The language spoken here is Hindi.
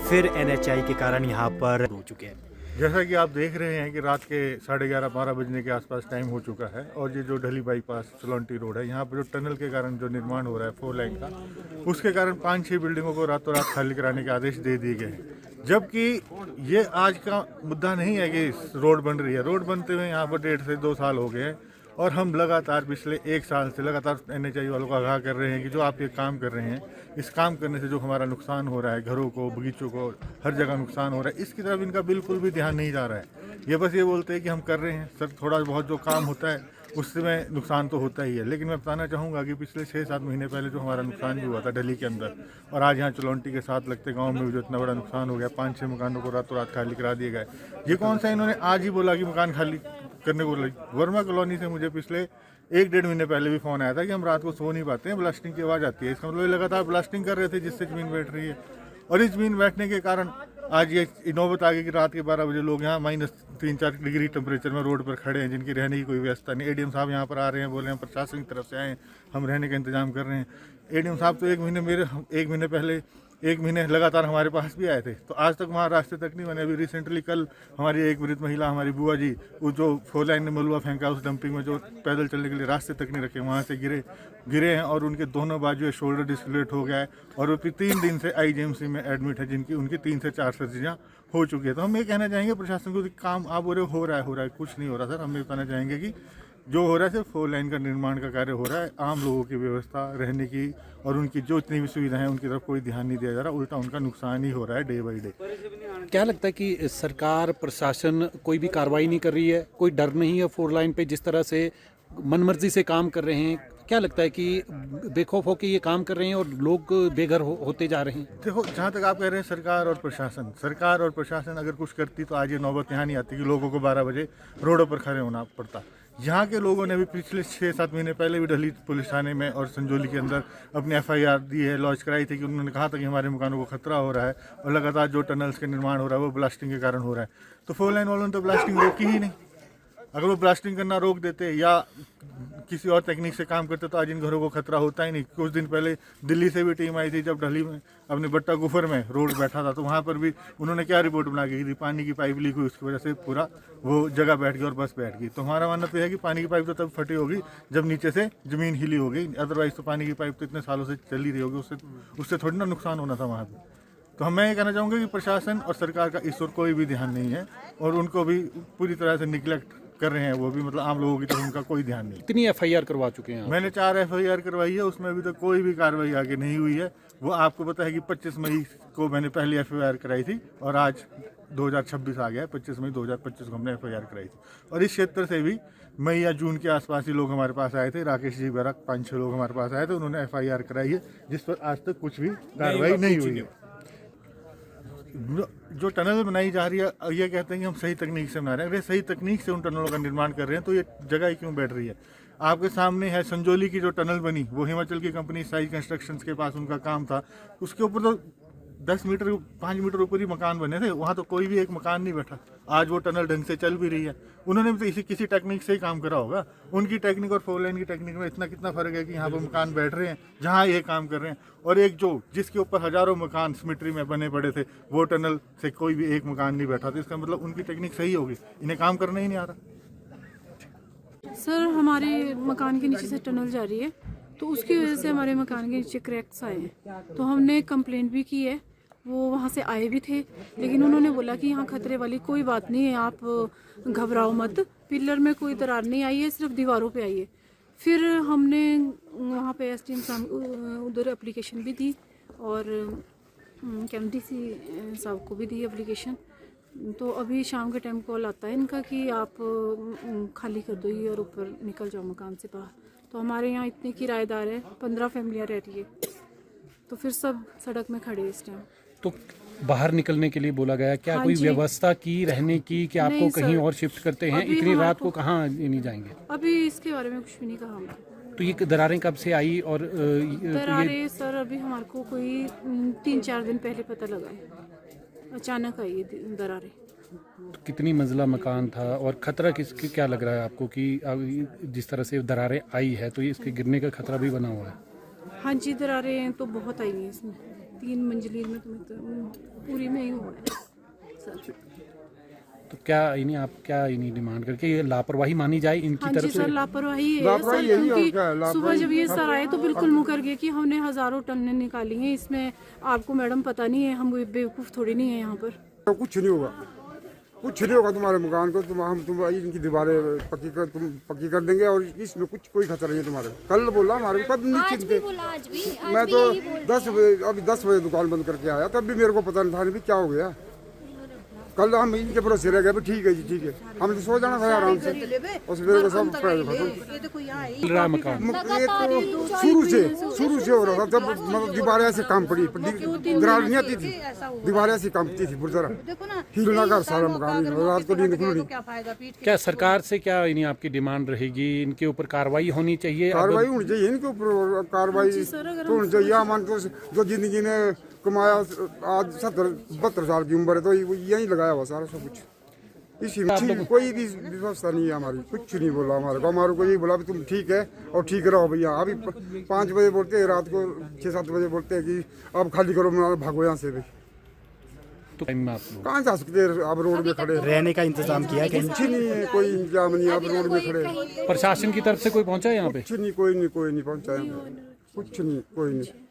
फिर एनएचआई के कारण यहाँ पर हो चुके हैं। जैसा कि आप देख रहे हैं कि रात के 11:30-12 बजने के आसपास टाइम हो चुका है और ये जो ढली बाईपास चलौंटी रोड है, यहाँ पर जो टनल के कारण जो निर्माण हो रहा है 4 लाइन का, उसके कारण 5-6 बिल्डिंगों को रातों रात खाली कराने के आदेश दे दिए गए हैं। जबकि ये आज का मुद्दा नहीं है कि रोड बन रही है। रोड बनते हुए यहाँ पर 1.5 से 2 साल हो गए हैं और हम लगातार पिछले 1 साल से लगातार एनएचआई वालों को आगाह कर रहे हैं कि जो आप ये काम कर रहे हैं, इस काम करने से जो हमारा नुकसान हो रहा है, घरों को, बगीचों को, हर जगह नुकसान हो रहा है, इसकी तरफ इनका बिल्कुल भी ध्यान नहीं जा रहा है। ये बस ये बोलते हैं कि हम कर रहे हैं सर, थोड़ा बहुत जो काम होता है उसमें नुकसान तो होता ही है। लेकिन मैं बताना चाहूँगा कि पिछले 6-7 महीने पहले जो हमारा नुकसान भी हुआ था दिल्ली के अंदर, और आज यहाँ चलौंटी के साथ लगते गांव में भी जो इतना बड़ा नुकसान हो गया, 5-6 मकानों को रातों रात खाली करा दिए गए। ये कौन सा इन्होंने आज ही बोला कि मकान खाली करने को बोला? वर्मा कॉलोनी से मुझे पिछले 1-1.5 महीने पहले भी फ़ोन आया था कि हम रात को सो नहीं पाते हैं, ब्लास्टिंग की आवाज़ आती है। इसका मतलब लगातार ब्लास्टिंग कर रहे थे जिससे ज़मीन बैठ रही है, और इस ज़मीन बैठने के कारण आज ये नौबत आ गई कि रात के 12 बजे लोग यहाँ -3-4 डिग्री टेम्परेचर में रोड पर खड़े हैं, जिनकी रहने की कोई व्यवस्था नहीं। एडीएम साहब यहाँ पर आ रहे हैं, बोल रहे हैं प्रशासन की तरफ से आए, हम रहने का इंतजाम कर रहे हैं। एडीएम साहब तो 1 महीने पहले 1 महीने लगातार हमारे पास भी आए थे, तो आज तक वहाँ रास्ते तक नहीं बने। अभी रिसेंटली कल हमारी एक वृद्ध महिला, हमारी बुआ जी, वो जो 4 लाइन ने मलबा फेंका उस डंपिंग में, जो पैदल चलने के लिए रास्ते तक नहीं रखे, वहाँ से गिरे हैं और उनके दोनों बाजू शोल्डर डिस्लोकेट हो गया है और वो 3 दिन से आईजीएमसी में एडमिट है, जिनकी उनकी 3 से 4 सर्जरियाँ हो चुकी है। तो हम ये कहना चाहेंगे प्रशासन को, काम आप बोले हो रहा है, कुछ नहीं हो रहा सर। हम ये कहना चाहेंगे कि जो हो रहा है सिर्फ 4 लाइन का निर्माण का कार्य हो रहा है। आम लोगों की व्यवस्था, रहने की और उनकी जो इतनी भी सुविधाएं हैं उनकी तरफ कोई ध्यान नहीं दिया जा रहा, उल्टा उनका नुकसान ही हो रहा है डे बाई डे। क्या लगता है कि सरकार, प्रशासन कोई भी कार्रवाई नहीं कर रही है? कोई डर नहीं है 4 लाइन पे जिस तरह से मनमर्जी से काम कर रहे हैं? क्या लगता है कि बेखौफ होकर ये काम कर रहे हैं और लोग बेघर होते जा रहे हैं? देखो, जहाँ तक आप कह रहे हैं सरकार और प्रशासन अगर कुछ करती तो आज ये नौबत यहाँ नहीं आती कि लोगों को 12 बजे रोडों पर खड़े होना पड़ता। यहाँ के लोगों ने भी पिछले 6-7 महीने पहले भी दिल्ली पुलिस थाने में और संजौली के अंदर अपनी एफआईआर दी है, लॉन्च कराई थी कि उन्होंने कहा था कि हमारे मकानों को खतरा हो रहा है और लगातार जो टनल्स के निर्माण हो रहा है वो ब्लास्टिंग के कारण हो रहा है। तो 4 लाइन वालों ने तो ब्लास्टिंग रोकी ही नहीं। अगर वो ब्लास्टिंग करना रोक देते या किसी और टेक्निक से काम करते तो आज इन घरों को खतरा होता ही नहीं। कुछ दिन पहले दिल्ली से भी टीम आई थी, जब दिल्ली में अपने बट्टा गुफर में रोड बैठा था, तो वहाँ पर भी उन्होंने क्या रिपोर्ट बना के की थी, पानी की पाइप लीक हुई, उसकी वजह से पूरा वो जगह बैठ गई और बस बैठ गई। तो हमारा मानना तो है कि पानी की पाइप तो तब फटी होगी जब नीचे से ज़मीन हिली होगी, अदरवाइज तो पानी की पाइप तो इतने सालों से चल ही रही होगी, उससे थोड़ी ना नुकसान होना था वहाँ पर। तो मैं ये कहना चाहूँगा कि प्रशासन और सरकार का इस ओर कोई भी ध्यान नहीं है और उनको भी पूरी तरह से निगलेक्ट कर रहे हैं वो भी, मतलब आम लोगों की तरफ उनका कोई ध्यान नहीं। कितनी एफआईआर करवा चुके हैं? मैंने 4 एफआईआर करवाई है, उसमें अभी तक कोई भी कार्रवाई आगे नहीं हुई है। वो आपको पता है कि 25 मई को मैंने पहली एफआईआर कराई थी और आज 2026 आ गया है, 25 मई 2025 को हमने एफआईआर कराई थी। और इस क्षेत्र से भी मई या जून के आसपास ही लोग हमारे पास आए थे, राकेश जी वगैरह 5-6 लोग हमारे पास आए थे, उन्होंने एफआईआर कराई है जिस पर आज तक कुछ भी कार्रवाई नहीं हुई है। जो टनल बनाई जा रही है, ये कहते हैं कि हम सही तकनीक से बना रहे हैं। अगर सही तकनीक से उन टनलों का निर्माण कर रहे हैं तो ये जगह ही क्यों बैठ रही है? आपके सामने है संजौली की जो टनल बनी, वो हिमाचल की कंपनी साई कंस्ट्रक्शंस के पास उनका काम था। उसके ऊपर तो 10 मीटर 5 मीटर ऊपर ही मकान बने थे, वहाँ तो कोई भी एक मकान नहीं बैठा। आज वो टनल ढंग से चल भी रही है। उन्होंने भी तो किसी टेक्निक से ही काम करा होगा। उनकी टेक्निक और 4 लाइन की टेक्निक में इतना कितना फर्क है कि यहाँ पर मकान बैठ रहे हैं जहाँ ये काम कर रहे हैं, और एक जो जिसके ऊपर हजारों मकान सिमेट्री में बने पड़े थे, वो टनल से कोई भी एक मकान नहीं बैठा। तो इसका मतलब उनकी टेक्निक सही होगी, इन्हें काम करना ही नहीं आ रहा। सर, हमारे मकान के नीचे से टनल जा रही है, तो उसकी वजह से हमारे मकान के नीचे क्रैक्स आए हैं। तो हमने कंप्लेंट भी की है, वो वहाँ से आए भी थे, लेकिन उन्होंने बोला कि यहाँ खतरे वाली कोई बात नहीं है, आप घबराओ मत, पिलर में कोई दरार नहीं आई है, सिर्फ दीवारों पे आई है। फिर हमने वहाँ पे एसडीएम साहब उधर एप्लीकेशन भी दी और केएमडीसी साहब को भी दी एप्लीकेशन। तो अभी शाम के टाइम कॉल आता है इनका कि आप खाली कर दो ये और ऊपर निकल जाओ मकान से बाहर। तो हमारे यहाँ इतने किराएदार है, 15 फैमिलियाँ रह रही है, तो फिर सब सड़क में खड़े इस टाइम। तो बाहर निकलने के लिए बोला गया, क्या हाँ कोई जी। व्यवस्था की रहने की कि आपको नहीं कहीं सर, और शिफ्ट करते हैं? अभी इतनी हमारे रात को कहाँ नहीं जाएंगे? अभी इसके बारे में कुछ भी नहीं कहा हमने। तो ये दरारें कब से आई और दरारें सर अभी हमारे को कोई 3-4 दिन पहले पता लगा है, अचानक आई ये दरारें। तो कितनी मंजिला मकान था और खतरा किसकी, क्या लग रहा है आपको कि जिस तरह से दरारें आई है तो ये इसके गिरने का खतरा भी बना हुआ है? हाँ जी, दरारें तो बहुत आई हैं इसमें। 3 मंजिली में तो पूरी में ही हुआ है सर। तो क्या इन्हें आप क्या इन्हें डिमांड करके ये लापरवाही मानी जाए इनकी हाँ जी तरफ सर, से? लापरवाही है सर, क्योंकि सुबह जब ये सर आए तो बिल्कुल मुकर गए कि हमने हजारों टन निकाली हैं, इसमें आपको मैडम पता नहीं है, हम बेवकूफ़ थोड़ी नहीं है यहाँ पर। तो कुछ नहीं होगा, कुछ नहीं होगा तुम्हारे मकान को, तुम इनकी दीवारें पक्की कर देंगे और इसमें कुछ कोई खतरा नहीं है तुम्हारे। कल बोला हमारे को, तब निश्चित थे। मैं तो 10 बजे, अभी 10 बजे दुकान बंद करके आया, तब भी मेरे को पता नहीं था भी क्या हो गया। कल हम इनके भरोसे रह गए, ठीक है जी ठीक है, हमने तो सो जाना था आराम से, और मेरे को सब मिल रहा है मकान? ये तो शुरू से हो रहा था, जब मतलब दीवारें ऐसे काम पड़ी, दरार नहीं आती थी, दीवारें ऐसी कांपती थी बुरदरा, हिलना का सारा मकान, रात को नींद खुल नहीं। क्या सरकार से क्या इन्हें आपकी डिमांड रहेगी? इनके ऊपर कार्रवाई होनी चाहिए? कार्रवाई होनी चाहिए इनके ऊपर, कार्रवाई तो होनी चाहिए। मान तो जो जिंदगी ने कमाया, आज 70-72 साल की उम्र है, तो यही लगाया हुआ सारा सब कुछ। इसी में कोई भी व्यवस्था नहीं है हमारी, कुछ नहीं बोला हमारे को यही बोला भी तुम ठीक है और ठीक रहो भैया। अभी 5 बजे बोलते हैं, रात को 6-7 बजे बोलते हैं कि अब खाली करो, भागो यहाँ से। भाई तो टाइम में आप लोग कहाँ जा सकते हैं, आप रोड में खड़े, रहने का इंतजाम किया है कहीं? कुछ नहीं है, कोई इंतजाम नहीं, आप रोड में खड़े। प्रशासन की तरफ से कोई पहुंचा है यहाँ पे? कुछ नहीं, कोई नहीं पहुंचा है, कुछ नहीं, कोई नहीं।